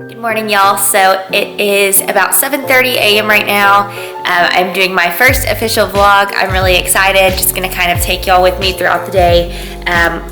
Good morning, y'all. So it is about 7:30 a.m. right now. I'm doing my first official vlog. I'm really excited. Just gonna kind of take y'all with me throughout the day.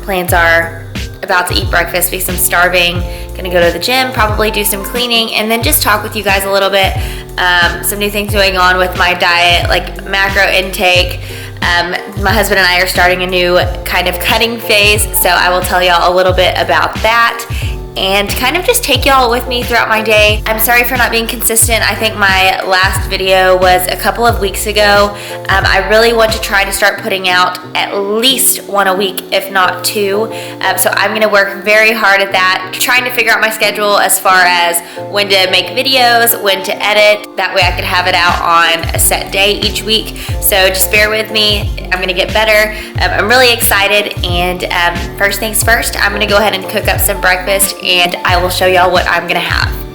Plans are about to eat breakfast because I'm starving. Gonna go to the gym, probably do some cleaning, and then just talk with you guys a little bit. Some new things going on with my diet, like macro intake. My husband and I are starting a new kind of cutting phase, so I will tell y'all a little bit about that and kind of just take y'all with me throughout my day. I'm sorry for not being consistent. I think my last video was a couple of weeks ago. I really want to try to start putting out at least one a week, if not two. So I'm gonna work very hard at that, trying to figure out my schedule as far as when to make videos, when to edit. That way I could have it out on a set day each week. So just bear with me. I'm gonna get better. I'm really excited, and first things first, I'm gonna go ahead and cook up some breakfast and I will show y'all what I'm gonna have.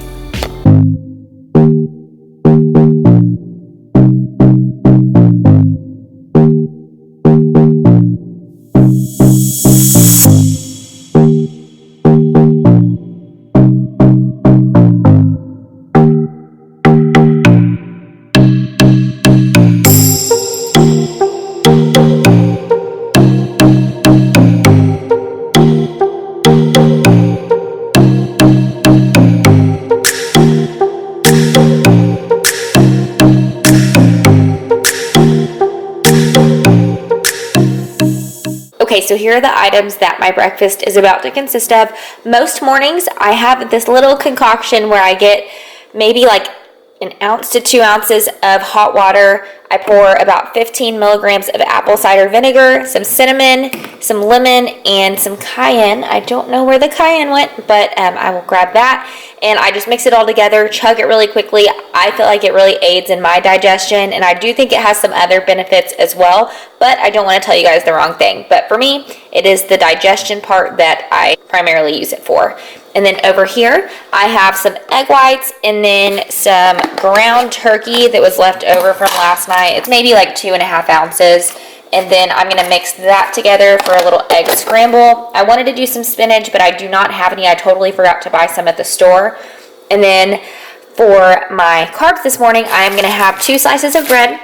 Okay, so here are the items that my breakfast is about to consist of. Most mornings I have this little concoction where I get maybe like an ounce to 2 ounces of hot water. I pour about 15 milligrams of apple cider vinegar, some cinnamon, some lemon, and some cayenne. I don't know where the cayenne went, but I will grab that. And I just mix it all together, chug it really quickly. I feel like it really aids in my digestion, and I do think it has some other benefits as well, but I don't want to tell you guys the wrong thing. But for me, it is the digestion part that I primarily use it for. And then over here, I have some egg whites and then some ground turkey that was left over from last night. It's maybe like 2.5 ounces. And then I'm gonna mix that together for a little egg scramble. I wanted to do some spinach, but I do not have any. I totally forgot to buy some at the store. And then for my carbs this morning, I am gonna have 2 slices of bread,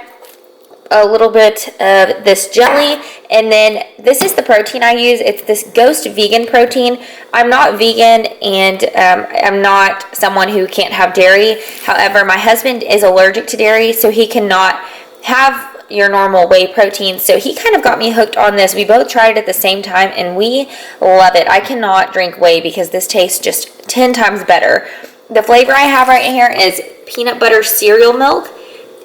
a little bit of this jelly, and then this is the protein I use. It's this Ghost vegan protein. I'm not vegan, and I'm not someone who can't have dairy. However, my husband is allergic to dairy, so he cannot have your normal whey protein. So he kind of got me hooked on this. We both tried it at the same time, and we love it. I cannot drink whey because this tastes just 10 times better. The flavor I have right here is peanut butter cereal milk.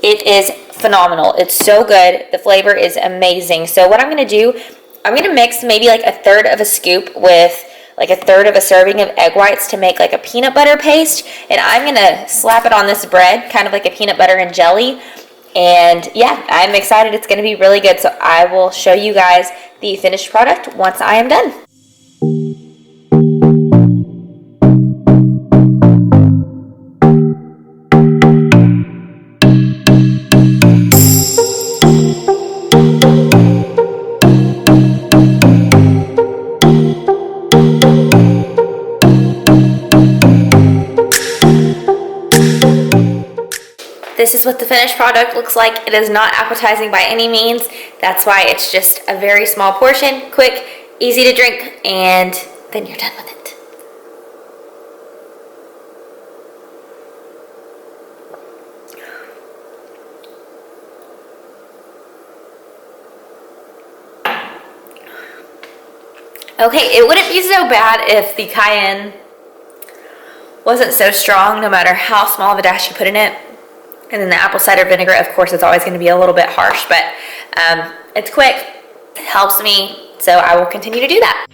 It is phenomenal. It's so good. The flavor is amazing. So what I'm going to do, I'm going to mix maybe like 1/3 of a scoop with like 1/3 of a serving of egg whites to make like a peanut butter paste. And I'm going to slap it on this bread, kind of like a peanut butter and jelly. And yeah, I'm excited. It's going to be really good. So I will show you guys the finished product once I am done. This is what the finished product looks like. It is not appetizing by any means. That's why it's just a very small portion, quick, easy to drink, and then you're done with it. Okay, it wouldn't be so bad if the cayenne wasn't so strong, no matter how small of a dash you put in it. And then the apple cider vinegar, of course, is always going to be a little bit harsh, but it's quick, it helps me, so I will continue to do that.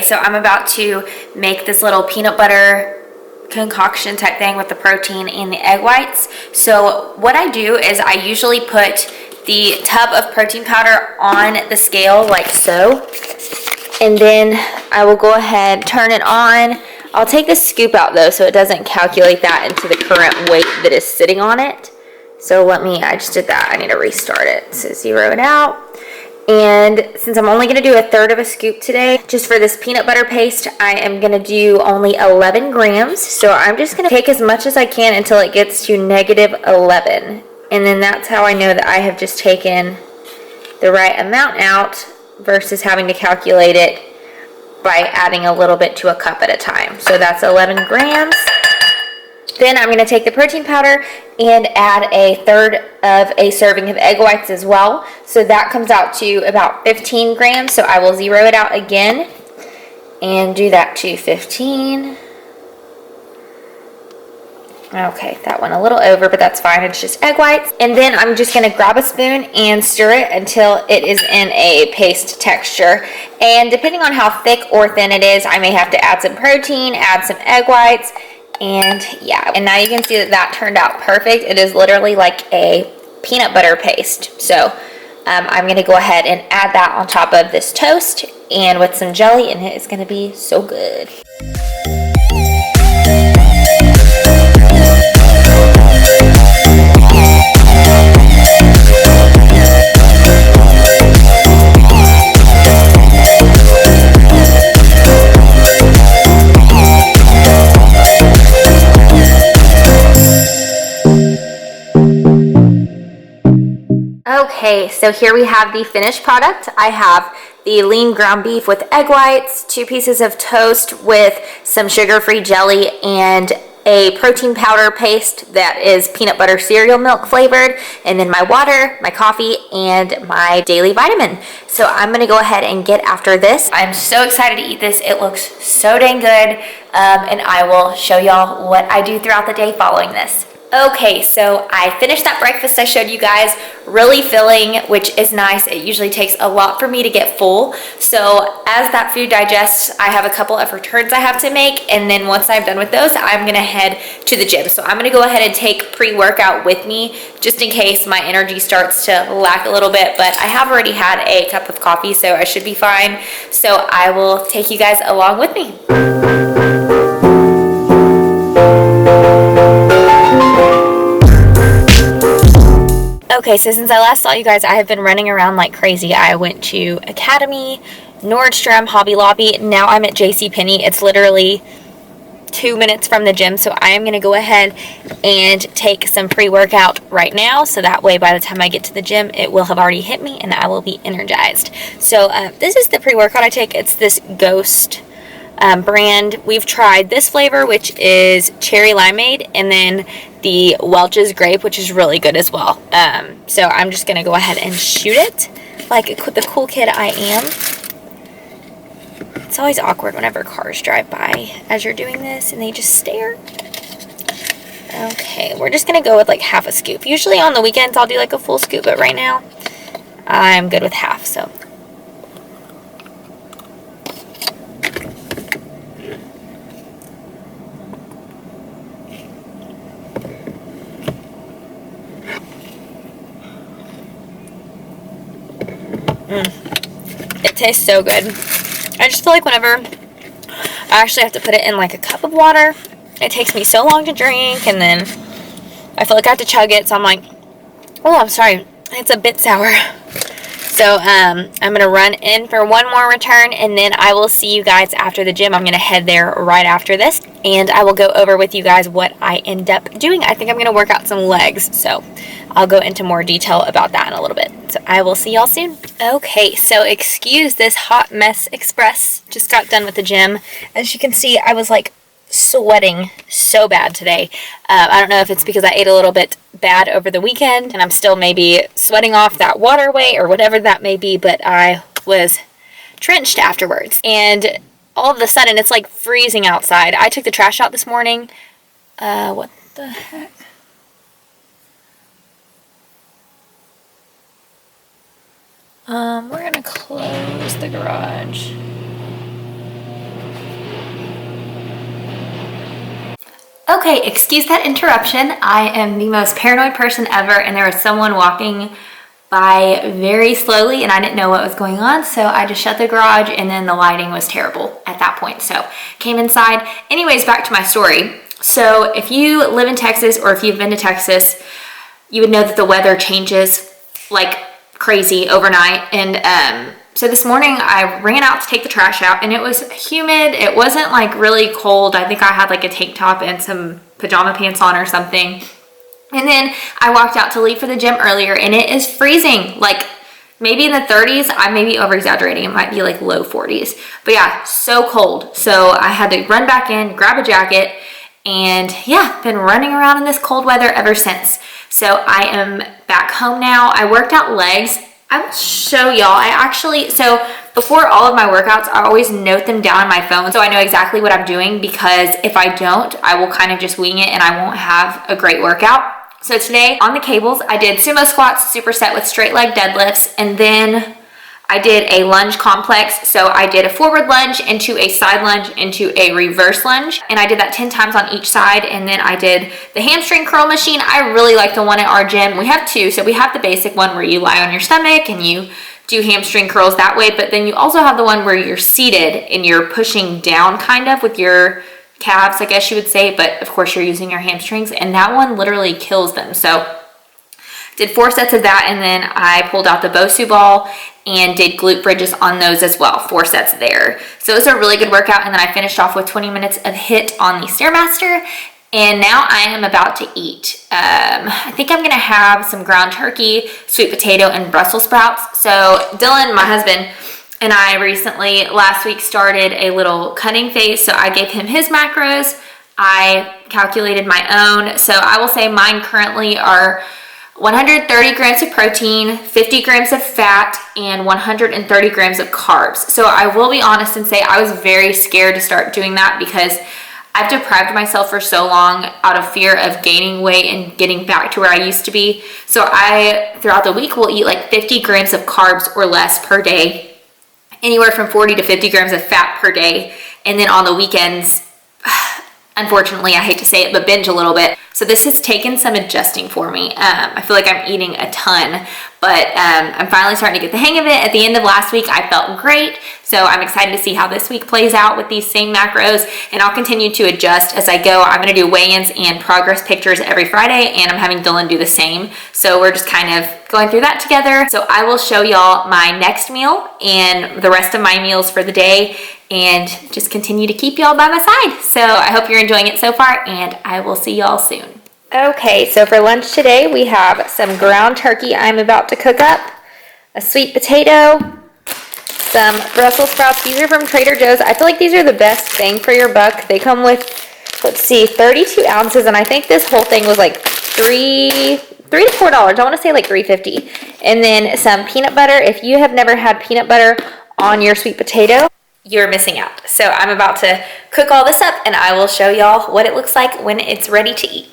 so I'm about to make this little peanut butter concoction type thing with the protein and the egg whites. So what I do is I usually put the tub of protein powder on the scale like so, and then I will go ahead, turn it on. I'll take the scoop out though so it doesn't calculate that into the current weight that is sitting on it. So I just did that, I need to restart it. So 0 it out. And since I'm only going to do 1/3 of a scoop today, just for this peanut butter paste, I am going to do only 11 grams. So I'm just going to take as much as I can until it gets to -11. And then that's how I know that I have just taken the right amount out versus having to calculate it by adding a little bit to a cup at a time. So that's 11 grams. Then I'm going to take the protein powder and add 1/3 of a serving of egg whites as well. So that comes out to about 15 grams. So I will 0 it out again and do that to 15. Okay, that went a little over, but that's fine. It's just egg whites. And then I'm just going to grab a spoon and stir it until it is in a paste texture. And depending on how thick or thin it is, I may have to add some protein, add some egg whites. And yeah, and now you can see that that turned out perfect. It is literally like a peanut butter paste. So I'm going to go ahead and add that on top of this toast and with some jelly, and it is going to be so good. Okay, so here we have the finished product. I have the lean ground beef with egg whites, 2 pieces of toast with some sugar-free jelly, and a protein powder paste that is peanut butter cereal milk flavored, and then my water, my coffee, and my daily vitamin. So I'm gonna go ahead and get after this. I'm so excited to eat this. It looks so dang good, and I will show y'all what I do throughout the day following this. Okay, so I finished that breakfast I showed you guys, really filling, which is nice. It usually takes a lot for me to get full. So as that food digests, I have a couple of returns I have to make, and then once I'm done with those, I'm gonna head to the gym. So I'm gonna go ahead and take pre-workout with me, just in case my energy starts to lack a little bit, but I have already had a cup of coffee, so I should be fine. So I will take you guys along with me. Okay, so since I last saw you guys, I have been running around like crazy. I went to Academy, Nordstrom, Hobby Lobby. Now I'm at JCPenney. It's literally 2 minutes from the gym, so I am going to go ahead and take some pre-workout right now, so that way by the time I get to the gym, it will have already hit me and I will be energized. So this is the pre-workout I take. It's this Ghost brand. We've tried this flavor, which is cherry limeade, and then the Welch's grape, which is really good as well. So I'm just gonna go ahead and shoot it like the cool kid I am. It's always awkward whenever cars drive by as you're doing this and they just stare. Okay, we're just gonna go with like half a scoop. Usually on the weekends I'll do like a full scoop, but right now I'm good with half. So it tastes so good. I just feel like whenever I actually have to put it in like a cup of water, it takes me so long to drink, and then I feel like I have to chug it, so I'm like, oh, I'm sorry, it's a bit sour. So I'm going to run in for one more return, and then I will see you guys after the gym. I'm going to head there right after this, and I will go over with you guys what I end up doing. I think I'm going to work out some legs, so I'll go into more detail about that in a little bit. So I will see y'all soon. Okay, so excuse this hot mess express. Just got done with the gym. As you can see, I was like sweating so bad today. I don't know if it's because I ate a little bit bad over the weekend and I'm still maybe sweating off that waterway or whatever that may be, but I was drenched afterwards. And all of a sudden, it's like freezing outside. I took the trash out this morning. What the heck? We're gonna close the garage. Okay, excuse that interruption. I am the most paranoid person ever, and there was someone walking by very slowly and I didn't know what was going on, so I just shut the garage, and then the lighting was terrible at that point, so came inside. Anyways, back to my story. So if you live in Texas, or if you've been to Texas, you would know that the weather changes like crazy overnight. And so this morning I ran out to take the trash out, and it was humid. It wasn't like really cold. I think I had like a tank top and some pajama pants on or something. And then I walked out to leave for the gym earlier, and it is freezing, like maybe in the 30s. I may be over exaggerating. It might be like low 40s, but yeah, so cold. So I had to run back in, grab a jacket, and yeah, been running around in this cold weather ever since. So I am back home now. I worked out legs. I will show y'all. So before all of my workouts, I always note them down on my phone so I know exactly what I'm doing, because if I don't, I will kind of just wing it and I won't have a great workout. So today on the cables, I did sumo squats, superset with straight leg deadlifts, and then I did a lunge complex. So I did a forward lunge into a side lunge into a reverse lunge, and I did that 10 times on each side. And then I did the hamstring curl machine. I really like the one at our gym. We have two. So we have the basic one where you lie on your stomach and you do hamstring curls that way, but then you also have the one where you're seated and you're pushing down kind of with your calves, I guess you would say, but of course you're using your hamstrings, and that one literally kills them. So did 4 sets of that, and then I pulled out the Bosu ball and did glute bridges on those as well, 4 sets there. So it was a really good workout, and then I finished off with 20 minutes of HIIT on the Stairmaster, and now I am about to eat. I think I'm gonna have some ground turkey, sweet potato, and Brussels sprouts. So Dylan, my husband, and I recently, last week, started a little cutting phase. So I gave him his macros. I calculated my own. So I will say mine currently are 130 grams of protein, 50 grams of fat, and 130 grams of carbs. So I will be honest and say I was very scared to start doing that, because I've deprived myself for so long out of fear of gaining weight and getting back to where I used to be. So I, throughout the week, will eat like 50 grams of carbs or less per day, anywhere from 40 to 50 grams of fat per day. And then on the weekends, unfortunately, I hate to say it, but binge a little bit. So this has taken some adjusting for me. I feel like I'm eating a ton, but I'm finally starting to get the hang of it. At the end of last week, I felt great. So I'm excited to see how this week plays out with these same macros, and I'll continue to adjust as I go. I'm gonna do weigh-ins and progress pictures every Friday, and I'm having Dylan do the same. So we're just kind of going through that together. So I will show y'all my next meal and the rest of my meals for the day, and just continue to keep y'all by my side. So I hope you're enjoying it so far, and I will see y'all soon. Okay, so for lunch today, we have some ground turkey I'm about to cook up, a sweet potato, some Brussels sprouts. These are from Trader Joe's. I feel like these are the best bang for your buck. They come with, let's see, 32 ounces, and I think this whole thing was like $3 to $4. I want to say like $3.50. And then some peanut butter. If you have never had peanut butter on your sweet potato, you're missing out. So I'm about to cook all this up, and I will show y'all what it looks like when it's ready to eat.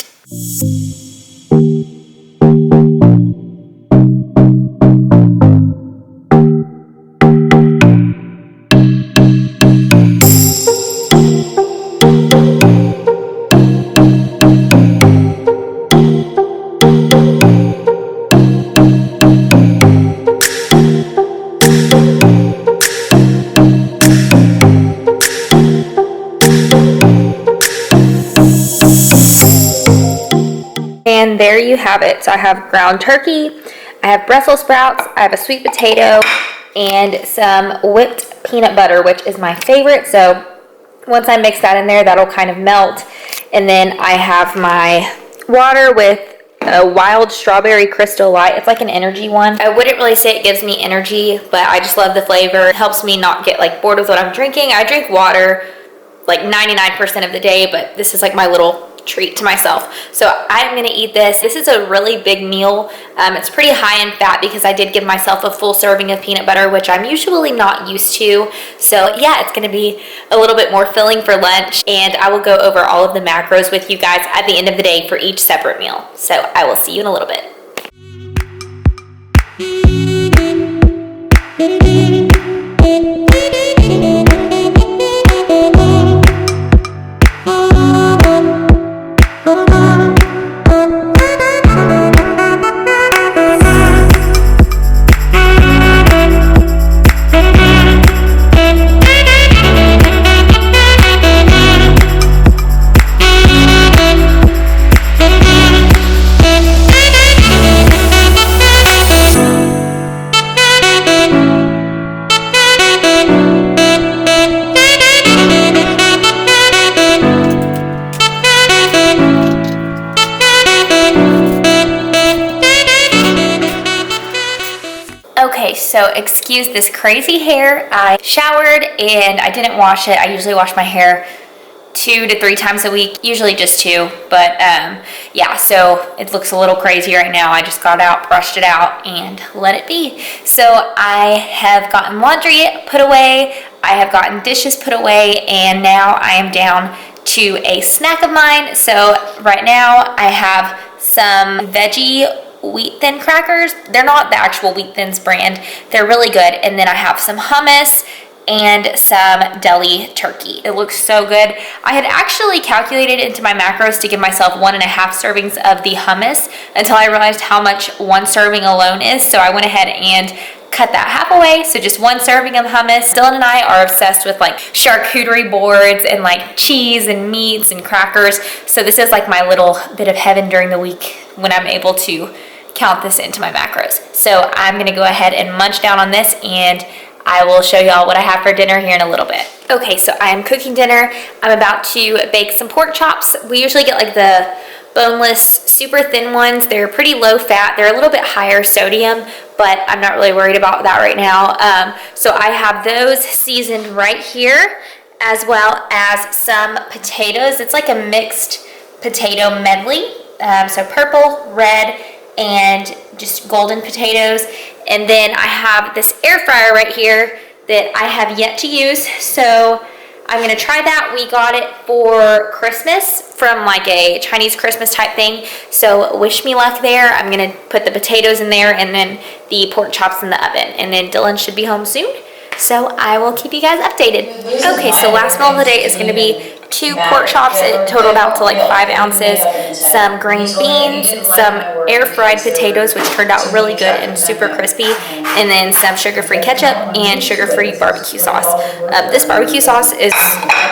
And there you have it. So I have ground turkey, I have Brussels sprouts, I have a sweet potato, and some whipped peanut butter, which is my favorite. So once I mix that in there, that'll kind of melt. And then I have my water with a wild strawberry crystal light. It's like an energy one. I wouldn't really say it gives me energy, but I just love the flavor. It helps me not get like bored with what I'm drinking. I drink water like 99% of the day, but this is like my little treat to myself. So I'm gonna eat this. This is a really big meal. It's pretty high in fat because I did give myself a full serving of peanut butter, which I'm usually not used to. So yeah, it's gonna be a little bit more filling for lunch, and I will go over all of the macros with you guys at the end of the day for each separate meal. So I will see you in a little bit. so excuse this crazy hair. I showered and I didn't wash it. I usually wash my hair 2 to 3 times a week, usually just 2, but yeah, so it looks a little crazy right now. I just got out, brushed it out, and let it be. So I have gotten laundry put away, I have gotten dishes put away, and now I am down to a snack of mine. So right now I have some veggie wheat thin crackers. They're not the actual Wheat Thins brand, they're really good. And then I have some hummus and some deli turkey. It looks so good. I had actually calculated into my macros to give myself 1.5 servings of the hummus until I realized how much 1 serving alone is. So I went ahead and cut that half away. So just 1 serving of hummus. Dylan and I are obsessed with like charcuterie boards and like cheese and meats and crackers. So this is like my little bit of heaven during the week when I'm able to count this into my macros. So I'm gonna go ahead and munch down on this, and I will show y'all what I have for dinner here in a little bit. Okay, so I am cooking dinner. I'm about to bake some pork chops. We usually get like the boneless, super thin ones. They're pretty low fat. They're a little bit higher sodium, but I'm not really worried about that right now. So I have those seasoned right here, as well as some potatoes. It's like a mixed potato medley. So purple, red, and just golden potatoes. And then I have this air fryer right here that I have yet to use, so I'm gonna try that. We got it for Christmas from like a Chinese Christmas type thing, so wish me luck there. I'm gonna put the potatoes in there and then the pork chops in the oven, and then Dylan should be home soon, so I will keep you guys updated. Okay, so last meal of the day is gonna be 2 pork chops. It totaled out to like 5 ounces, some green beans, some air fried potatoes, which turned out really good and super crispy, and then some sugar-free ketchup and sugar-free barbecue sauce. This barbecue sauce is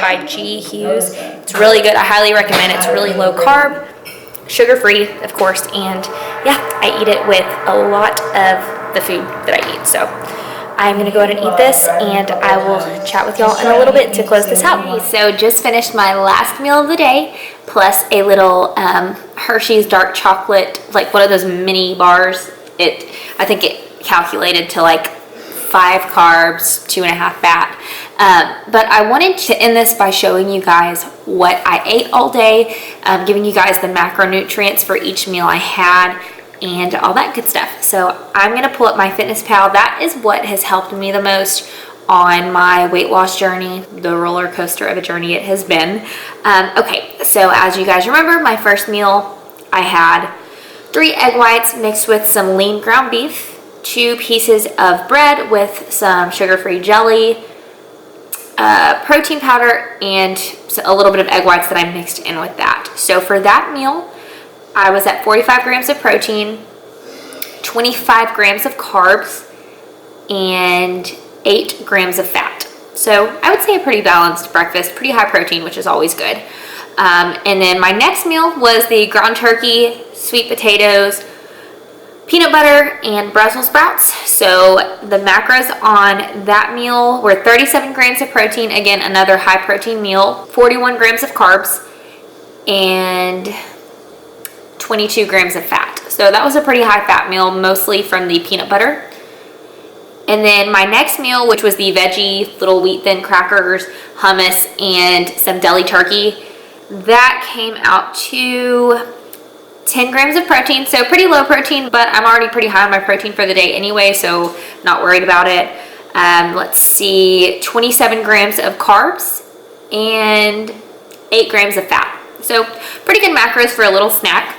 by G. Hughes. It's really good. I highly recommend it. It's really low carb, sugar-free, of course, and yeah, I eat it with a lot of the food that I eat. So I'm gonna go ahead and eat this, and I will chat with y'all in a little bit to close this out. So just finished my last meal of the day, plus a little Hershey's dark chocolate, like one of those mini bars. I think it calculated to like 5 carbs, 2.5 fat. But I wanted to end this by showing you guys what I ate all day, giving you guys the macronutrients for each meal I had, and all that good stuff. So I'm gonna pull up my FitnessPal. That is what has helped me the most on my weight loss journey, the roller coaster of a journey it has been. Okay, so as you guys remember, my first meal, I had 3 egg whites mixed with some lean ground beef, 2 pieces of bread with some sugar-free jelly, protein powder, and a little bit of egg whites that I mixed in with that. So for that meal, I was at 45 grams of protein, 25 grams of carbs, and 8 grams of fat. So I would say a pretty balanced breakfast, pretty high protein, which is always good. And then my next meal was the ground turkey, sweet potatoes, peanut butter, and Brussels sprouts. So the macros on that meal were 37 grams of protein, again, another high protein meal, 41 grams of carbs, and 22 grams of fat. So that was a pretty high fat meal, mostly from the peanut butter. And then my next meal, which was the veggie little wheat thin crackers, hummus, and some deli turkey, that came out to 10 grams of protein. So pretty low protein, but I'm already pretty high on my protein for the day anyway, so not worried about it. Let's see, 27 grams of carbs and 8 grams of fat. So pretty good macros for a little snack.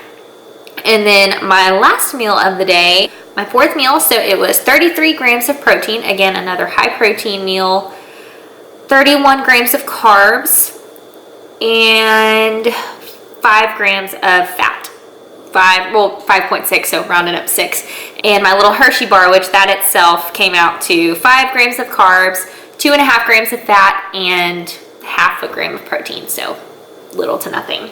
And then my last meal of the day, my 4th meal, so it was 33 grams of protein, again, another high protein meal, 31 grams of carbs, and 5 grams of fat. 5.6, so rounded up 6. And my little Hershey bar, which that itself came out to 5 grams of carbs, 2.5 grams of fat, and half a gram of protein, so little to nothing.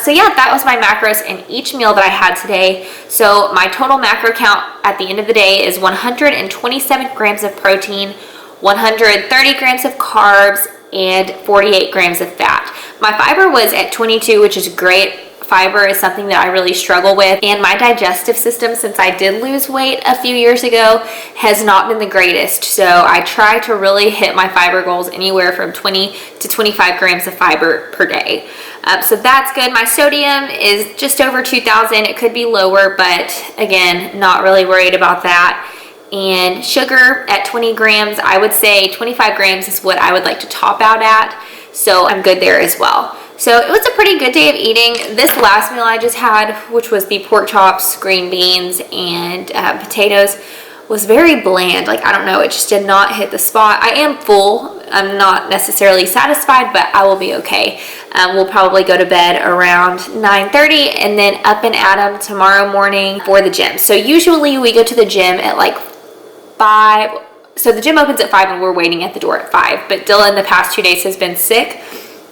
So yeah, that was my macros in each meal that I had today. So my total macro count at the end of the day is 127 grams of protein, 130 grams of carbs, and 48 grams of fat. My fiber was at 22, which is great. fiber is something that I really struggle with, and my digestive system, since I did lose weight a few years ago, has not been the greatest. So I try to really hit my fiber goals anywhere from 20 to 25 grams of fiber per day. So that's good. My sodium is just over 2,000. It could be lower, but again, not really worried about that. And sugar at 20 grams, I would say 25 grams is what I would like to top out at. So I'm good there as well. So it was a pretty good day of eating. This last meal I just had, which was the pork chops, green beans, and potatoes, was very bland. Like, I don't know, it just did not hit the spot. I am full. I'm not necessarily satisfied, but I will be okay. We'll probably go to bed around 9:30 and then up and at 'em tomorrow morning for the gym. So usually we go to the gym at like 5. So the gym opens at 5 and we're waiting at the door at 5. But Dylan the past 2 days has been sick.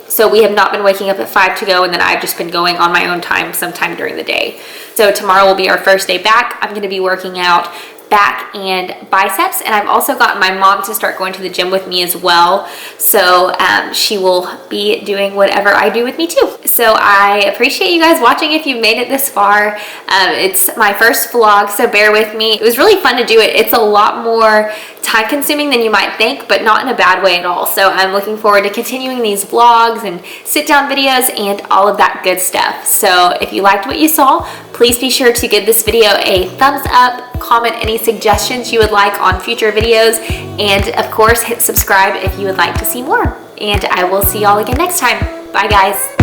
So we have not been waking up at 5 to go, and then I've just been going on my own time sometime during the day. So tomorrow will be our first day back. I'm going to be working out back and biceps, and I've also gotten my mom to start going to the gym with me as well. So she will be doing whatever I do with me too. So I appreciate you guys watching if you've made it this far. It's my first vlog, so bear with me. It was really fun to do it. It's a lot more time consuming than you might think, but not in a bad way at all. So I'm looking forward to continuing these vlogs and sit down videos and all of that good stuff. So if you liked what you saw, please be sure to give this video a thumbs up, comment any suggestions you would like on future videos, and of course hit subscribe if you would like to see more. And I will see y'all again next time. Bye guys.